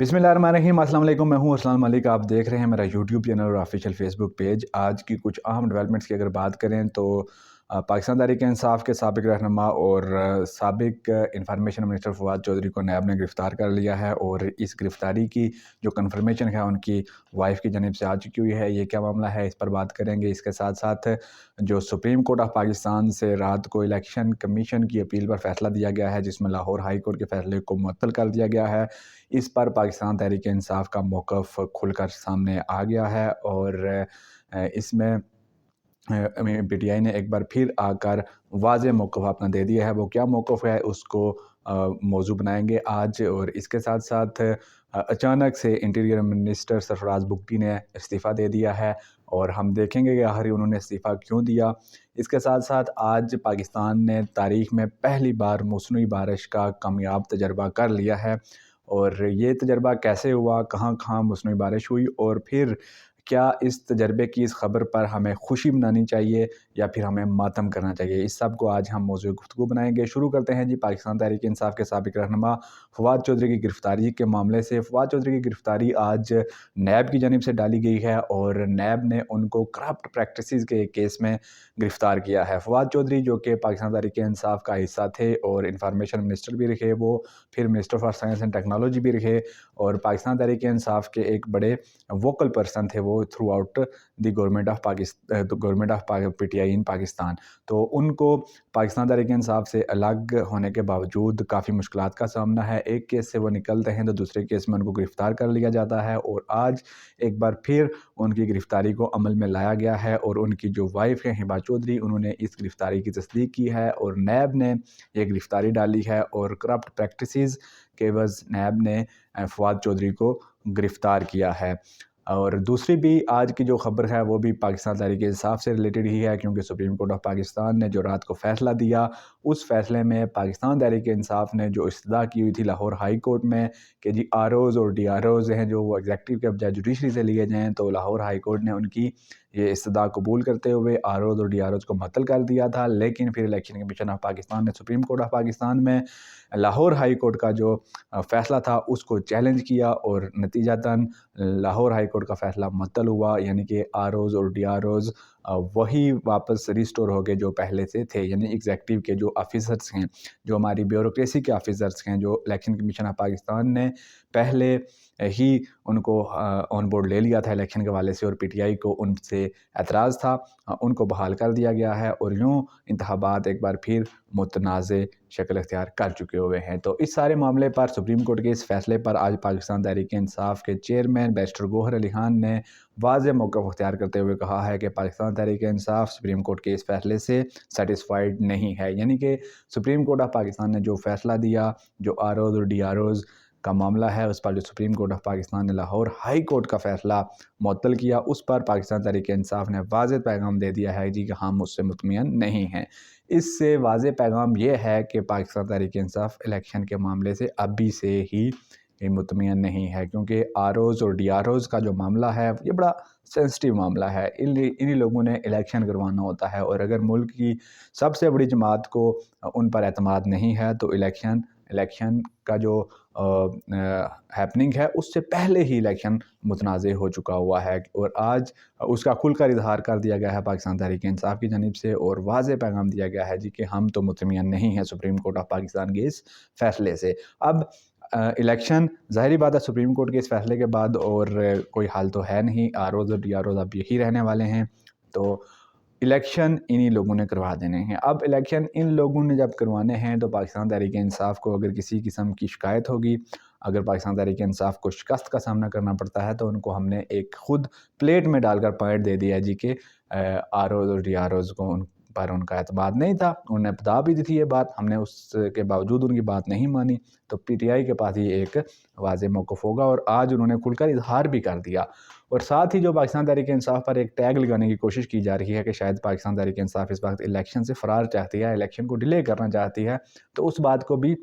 बिस्मिल्लाहिर्रहमानिर्रहीम। अस्सलाम वालेकुम। मैं हूं अरसलान मलिक। आप देख रहे हैं मेरा यूट्यूब चैनल और ऑफिशियल फेसबुक पेज। आज की कुछ अहम डेवलपमेंट्स की अगर बात करें तो पाकिस्तान तहरीक इंसाफ के साबिक रहनुमा और साबिक इंफॉर्मेशन मिनिस्टर फवाद चौधरी को नैब ने गिरफ़्तार कर लिया है, और इस गिरफ़्तारी की जो कन्फर्मेशन है उनकी वाइफ की जानिब से आ चुकी हुई है। ये क्या मामला है, इस पर बात करेंगे। इसके साथ साथ जो सुप्रीम कोर्ट ऑफ पाकिस्तान से रात को इलेक्शन कमीशन की अपील पर फैसला दिया गया है, जिसमें लाहौर हाई कोर्ट के फैसले को मुअत्तल कर दिया गया है, इस पर पाकिस्तान तहरीक इंसाफ का मौक़िफ़ खुलकर सामने आ गया है। और इसमें पीटीआई ने एक बार फिर आकर वाज़ेह मौक़िफ़ अपना दे दिया है। वो क्या मौक़िफ़ है उसको मौज़ू बनाएंगे आज। और इसके साथ साथ अचानक से इंटीरियर मिनिस्टर सरफराज बुगटी ने इस्तीफ़ा दे दिया है, और हम देखेंगे कि आखिर उन्होंने इस्तीफ़ा क्यों दिया। इसके साथ साथ आज पाकिस्तान ने तारीख़ में पहली बार मौसमी बारिश का कामयाब तजर्बा कर लिया है। और ये तजर्बा कैसे हुआ, कहाँ कहाँ मौसमी बारिश हुई, और फिर क्या इस तजर्बे की इस ख़बर पर हमें खुशी मनानी चाहिए या फिर हमें मातम करना चाहिए, इस सब को आज हम मौज़ूअ गुफ्तगू बनाएंगे। शुरू करते हैं जी पाकिस्तान तहरीक इंसाफ के साबिक रहनुमा फवाद चौधरी की गिरफ़्तारी के मामले से। फवाद चौधरी की गिरफ़्तारी आज नैब की जानिब से डाली गई है, और नैब ने उनको करप्ट प्रैक्टिसेस के केस में गिरफ़्तार किया है। फवाद चौधरी जो कि पाकिस्तान तहरीक इंसाफ का हिस्सा थे और इंफॉर्मेशन मिनिस्टर भी रहे, वो फिर minister for science and technology भी रहे, और पाकिस्तान तहरीक इंसाफ के एक बड़े वोकल पर्सन थे वो throughout the government of PTI in Pakistan. तो उनको पाकिस्तान तहरीक इंसाफ से अलग होने के बावजूद काफ़ी मुश्किलात का सामना है। एक केस से वो निकलते हैं तो दूसरे केस में उनको गिरफ़्तार कर लिया जाता है, और आज एक बार फिर उनकी गिरफ़्तारी को अमल में लाया गया है। और उनकी जो वाइफ है हिबा चौधरी, उन्होंने इस गिरफ़्तारी की तस्दीक की है, और नैब ने ये गिरफ़्तारी डाली है, और करप्ट प्रैक्टिसेस के एवज़ नैब ने फवाद चौधरी को गिरफ़्तार किया है। और दूसरी भी आज की जो ख़बर है वो भी पाकिस्तान तहरीक इंसाफ से रिलेटेड ही है, क्योंकि सुप्रीम कोर्ट ऑफ पाकिस्तान ने जो रात को फ़ैसला दिया, उस फ़ैसले में पाकिस्तान तहरीक इंसाफ ने जो इस्तदा की हुई थी लाहौर हाई कोर्ट में कि जी आरओज़ और डीआरओज़ हैं जो वो एग्जेक्टिव के बजाय जुडिशरी से लिए जाएँ, तो लाहौर हाई कोर्ट ने उनकी ये इस्तदा कबूल करते हुए आरओज़ और डीआरओज़ को मुअत्तल कर दिया था। लेकिन फिर इलेक्शन कमीशन ऑफ पाकिस्तान ने सुप्रीम कोर्ट ऑफ पाकिस्तान में लाहौर हाई कोर्ट का जो फ़ैसला था उसको चैलेंज किया, और नतीजतन लाहौर हाई कोर्ट का फ़ैसला मुअत्तल हुआ, यानी कि आरओज़ और डीआरओज़ वही वापस रिस्टोर हो गए जो पहले से थे। यानी एग्जेक्टिव के जो ऑफिसर्स हैं, जो हमारी ब्यूरोक्रेसी के ऑफिसर्स हैं, जो इलेक्शन कमीशन ऑफ पाकिस्तान ने पहले ही उनको ऑन बोर्ड ले लिया था इलेक्शन के हवाले से, और पीटीआई को उनसे एतराज़ था, उनको बहाल कर दिया गया है, और यूँ इंतखाबात एक बार फिर मुतनाज़ शक्ल अख्तियार कर चुके हुए हैं। तो इस सारे मामले पर सुप्रीम कोर्ट के इस फैसले पर आज पाकिस्तान तहरीक इंसाफ के चेयरमैन बैरिस्टर गौहर अली खान ने वाज़ेह मौक़िफ़ अख्तियार करते हुए कहा है कि पाकिस्तान तहरीक इंसाफ सुप्रीम कोर्ट के इस फैसले से सेटिस्फाइड नहीं है। यानी कि सुप्रीम कोर्ट ऑफ पाकिस्तान ने जो फ़ैसला दिया, जो आरओज़ और डीआरओज़ का मामला है, उस पर जो सुप्रीम कोर्ट ऑफ पाकिस्तान ने लाहौर हाई कोर्ट का फ़ैसला मुअत्तल किया, उस पर पाकिस्तान तहरीक इंसाफ ने वाज़ेह पैगाम दे दिया है जी कि हम उससे मुतमईन नहीं हैं। इससे वाज़ेह पैगाम ये है कि पाकिस्तान तहरीक इंसाफ इलेक्शन के मामले से अभी से ही मुतमईन नहीं है, क्योंकि आरओज़ और डीआरओज़ का जो मामला है ये बड़ा सेंसिटिव मामला है। इन्हीं लोगों ने इलेक्शन करवाना होता है, और अगर मुल्क की सबसे बड़ी जमात को उन पर एतमाद नहीं है तो इलेक्शन का जो हैपनिंग है उससे पहले ही इलेक्शन मुतनाज़ हो चुका हुआ है, और आज उसका खुलकर इजहार कर दिया गया है पाकिस्तान तहरीक इंसाफ की जानिब से, और वाज़ेह पैगाम दिया गया है जी कि हम तो मुतमईन नहीं हैं सुप्रीम कोर्ट ऑफ पाकिस्तान के इस फैसले से। अब इलेक्शन ज़ाहिरी बात है सुप्रीम कोर्ट के इस फैसले के बाद और कोई हाल तो है नहीं, आरओज़ और डीआरओज़ अब यही रहने वाले हैं, तो इलेक्शन इन्हीं लोगों ने करवा देने हैं। अब इलेक्शन इन लोगों ने जब करवाने हैं तो पाकिस्तान तहरीक इंसाफ को अगर किसी किस्म की शिकायत होगी, अगर पाकिस्तान तहरीक इंसाफ को शिकस्त का सामना करना पड़ता है, तो उनको हमने एक खुद प्लेट में डालकर पॉइंट दे दिया जी कि आरओज़ और डीआरओज़ को उन पर उनका एतमाद नहीं था। उन्होंने बता भी दी थी ये बात, हमने उसके बावजूद उनकी बात नहीं मानी, तो पीटीआई के पास ये एक वाज़ेह मौक़िफ़ होगा, और आज उन्होंने खुलकर इज़हार भी कर दिया। और साथ ही जो पाकिस्तान तहरीक इंसाफ पर एक टैग लगाने की कोशिश की जा रही है कि शायद पाकिस्तान तहरीक इंसाफ इस वक्त इलेक्शन से फ़रार चाहती है, इलेक्शन को डिले करना चाहती है, तो उस बात को भी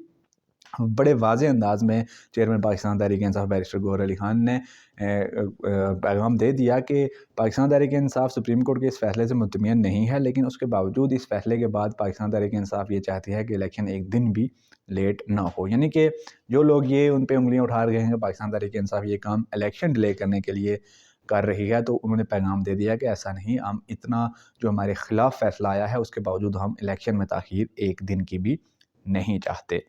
बड़े वाज़ेह अंदाज में चेयरमैन पाकिस्तान तहरीक इंसाफ बैरिस्टर गौहर अली खान ने पैगाम दे दिया कि पाकिस्तान तहरीक इंसाफ सुप्रीम कोर्ट के इस फैसले से मुतमिन नहीं है, लेकिन उसके बावजूद इस फैसले के बाद पाकिस्तान तहरीक इंसाफ ये चाहती है कि इलेक्शन एक दिन भी लेट ना हो। यानी कि जो लोग ये उन पे उंगलियां उठा रहे हैं कि पाकिस्तान तहरीक इंसाफ ये काम इलेक्शन डिले करने के लिए कर रही है, तो उन्होंने पैगाम दे दिया कि ऐसा नहीं, हम इतना जो हमारे ख़िलाफ़ फ़ैसला आया है उसके बावजूद हम इलेक्शन में ताख़ीर एक दिन की भी नहीं चाहते।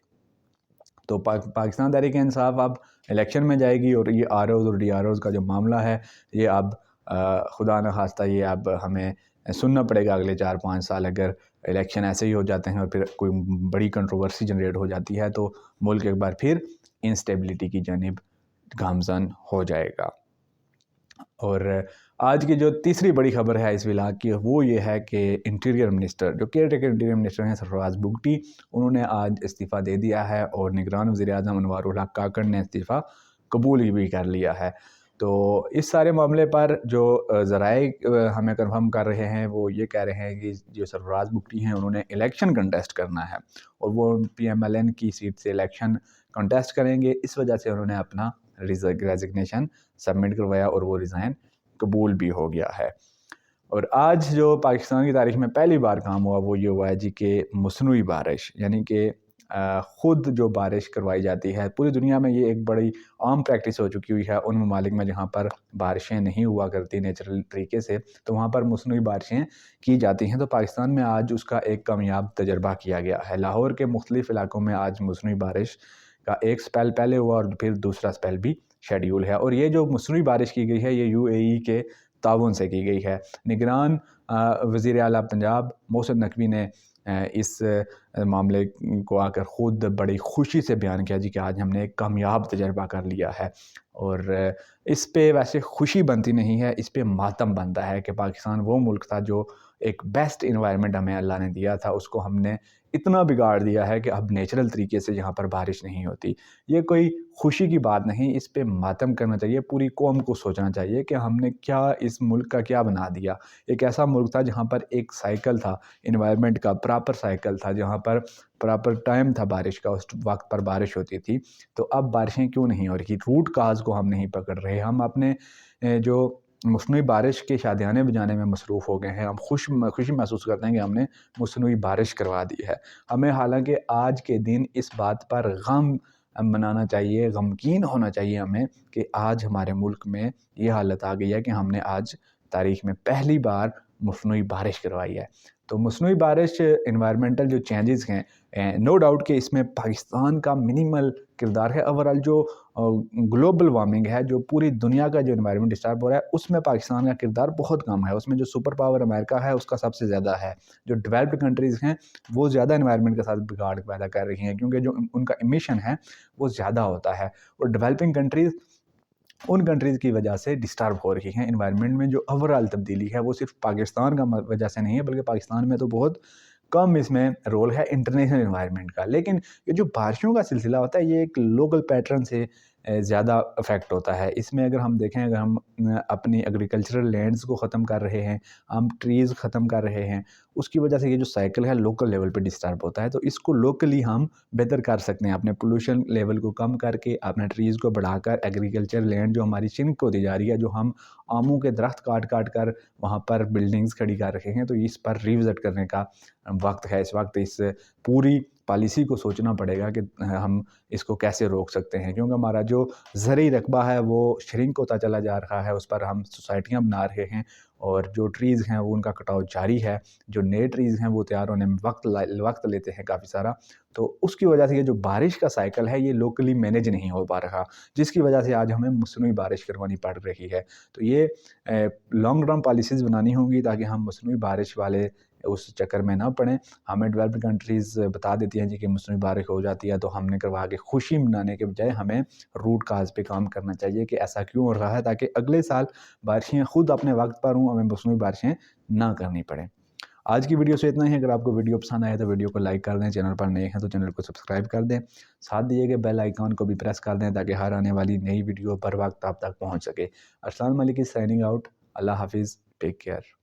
तो पाकिस्तान तहरीक इंसाफ अब इलेक्शन में जाएगी और ये आरओज़ और डीआरओज़ का जो मामला है ये अब खुदा न खास्ता ये अब हमें सुनना पड़ेगा अगले 4-5 साल। अगर इलेक्शन ऐसे ही हो जाते हैं और फिर कोई बड़ी कंट्रोवर्सी जनरेट हो जाती है तो मुल्क एक बार फिर इंस्टेबिलिटी की जानिब गामज़न हो जाएगा। और आज की जो तीसरी बड़ी खबर है इस विलाग की वो ये है कि इंटीरियर मिनिस्टर जो केयर टेकर इंटीरियर मिनिस्टर हैं सरफराज बुगटी, उन्होंने आज इस्तीफ़ा दे दिया है और निगरान वज़ीर-ए-आज़म अनवारुल हक काकड़ ने इस्तीफ़ा कबूल भी कर लिया है। तो इस सारे मामले पर जो ज़राए हमें कन्फर्म कर रहे हैं वो ये कह रहे हैं कि जो सरफराज बुगटी हैं उन्होंने इलेक्शन कंटेस्ट करना है और वो PMLN की सीट से इलेक्शन कंटेस्ट करेंगे। इस वजह से उन्होंने अपना रेजिग्नेशन सबमिट करवाया और वो रिज़ाइन कबूल भी हो गया है। और आज जो पाकिस्तान की तारीख में पहली बार काम हुआ वो ये हुआ है जी कि मसनूई बारिश, यानी कि ख़ुद जो बारिश करवाई जाती है। पूरी दुनिया में ये एक बड़ी आम प्रैक्टिस हो चुकी हुई है उन ममालिक में जहाँ पर बारिशें नहीं हुआ करती नेचुरल तरीके से, तो वहाँ पर मसनूई बारिशें की जाती हैं। तो पाकिस्तान में आज उसका एक कामयाब तजर्बा किया गया है। लाहौर के मुख्तलिफ़ इलाकों में आज मसनूई बारिश का एक स्पेल पहले हुआ और फिर दूसरा स्पेल भी शेड्यूल है। और ये जो मसनूई बारिश की गई है ये UAE के ताउन से की गई है। निगरान वज़ीर आला पंजाब मोहसिन नकवी ने इस मामले को आकर ख़ुद बड़ी खुशी से बयान किया जी कि आज हमने एक कामयाब तजर्बा कर लिया है। और इस पे वैसे खुशी बनती नहीं है, इस पे मातम बनता है कि पाकिस्तान वो मुल्क था जो एक बेस्ट इन्वायरमेंट हमें अल्लाह ने दिया था, उसको हमने इतना बिगाड़ दिया है कि अब नेचुरल तरीके से यहाँ पर बारिश नहीं होती। ये कोई खुशी की बात नहीं, इस पे मातम करना चाहिए, पूरी कौम को सोचना चाहिए कि हमने क्या इस मुल्क का क्या बना दिया। एक ऐसा मुल्क था जहाँ पर एक साइकिल था इन्वायरमेंट का, प्रॉपर साइकिल था, जहाँ पर प्रॉपर टाइम था बारिश का, उस वक्त पर बारिश होती थी। तो अब बारिशें क्यों नहीं हो रही? रूट काज़ को हम नहीं पकड़ रहे। हम अपने जो मसनूई बारिश के शादियाने बजाने में मसरूफ़ हो गए हैं। हम खुशी महसूस करते हैं कि हमने मसनूई बारिश करवा दी है। हमें हालांकि आज के दिन इस बात पर गम मनाना चाहिए, गमगीन होना चाहिए हमें कि आज हमारे मुल्क में ये हालत आ गई है कि हमने आज तारीख़ में पहली बार मसनूई बारिश करवाई है। तो मसनूई बारिश एनवायरमेंटल जो चेंजेस हैं, नो डाउट कि इसमें पाकिस्तान का मिनिमल किरदार है। ओवरऑल जो ग्लोबल वार्मिंग है, जो पूरी दुनिया का जो एनवायरनमेंट डिस्टर्ब हो रहा है, उसमें पाकिस्तान का किरदार बहुत कम है। उसमें जो सुपर पावर अमेरिका है उसका सबसे ज़्यादा है। जो डेवलप्ड कंट्रीज़ हैं वो ज़्यादा एनवायरनमेंट के साथ बिगाड़ पैदा कर रही हैं, क्योंकि जो उनका एमिशन है वो ज़्यादा होता है। और डेवलपिंग कंट्रीज़ उन कंट्रीज़ की वजह से डिस्टर्ब हो रही हैं। एनवायरनमेंट में जो ओवरऑल तब्दीली है वो सिर्फ पाकिस्तान का वजह से नहीं है, बल्कि पाकिस्तान में तो बहुत कम इसमें रोल है इंटरनेशनल एनवायरनमेंट का। लेकिन ये जो बारिशों का सिलसिला होता है ये एक लोकल पैटर्न से ज़्यादा अफेक्ट होता है। इसमें अगर हम देखें, अगर हम अपनी एग्रीकल्चरल लैंड्स को ख़त्म कर रहे हैं, हम ट्रीज़ ख़त्म कर रहे हैं, उसकी वजह से ये जो साइकिल है लोकल लेवल पे डिस्टर्ब होता है। तो इसको लोकली हम बेहतर कर सकते हैं, अपने पोल्यूशन लेवल को कम करके, अपने ट्रीज़ को बढ़ाकर। एग्रीकल्चर लैंड जो हमारी सिंक होती जा रही है, जो हम आमों के दरख्त काट काट कर वहाँ पर बिल्डिंग्स खड़ी कर रहे हैं, तो इस पर रिविज़िट करने का वक्त है। इस वक्त इस पूरी पॉलिसी को सोचना पड़ेगा कि हम इसको कैसे रोक सकते हैं, क्योंकि हमारा जो ज़रई रकबा है वो श्रिंक होता चला जा रहा है। उस पर हम सोसाइटियाँ बना रहे हैं और जो ट्रीज़ हैं वो उनका कटाव जारी है। जो नए ट्रीज़ हैं वो तैयार होने में वक्त लेते हैं काफ़ी सारा। तो उसकी वजह से ये जो बारिश का साइकिल है ये लोकली मैनेज नहीं हो पा रहा, जिसकी वजह से आज हमें मसनूई बारिश करवानी पड़ रही है। तो ये लॉन्ग टर्म पॉलिसीज़ बनानी होंगी ताकि हम मसनूई बारिश वाले उस चक्कर में ना पड़ें। हमें डेवलप्ड कंट्रीज़ बता देती हैं जी कि मसनूई बारिश हो जाती है, तो हमने करवा के खुशी मनाने के बजाय हमें रूट काज़ पे काम करना चाहिए कि ऐसा क्यों हो रहा है, ताकि अगले साल बारिशें खुद अपने वक्त पर हों, हमें मसनूई बारिशें ना करनी पड़ें। आज की वीडियो से इतना ही। अगर आपको वीडियो पसंद आए तो वीडियो को लाइक कर दें, चैनल पर नए हैं तो चैनल को सब्सक्राइब कर दें, साथ दिए गए बेल आइकॉन को भी प्रेस कर दें ताकि हर आने वाली नई वीडियो बर वक्त आप तक पहुँच सके। Arsalan Malik is signing out. अल्लाह हाफिज़, टेक केयर।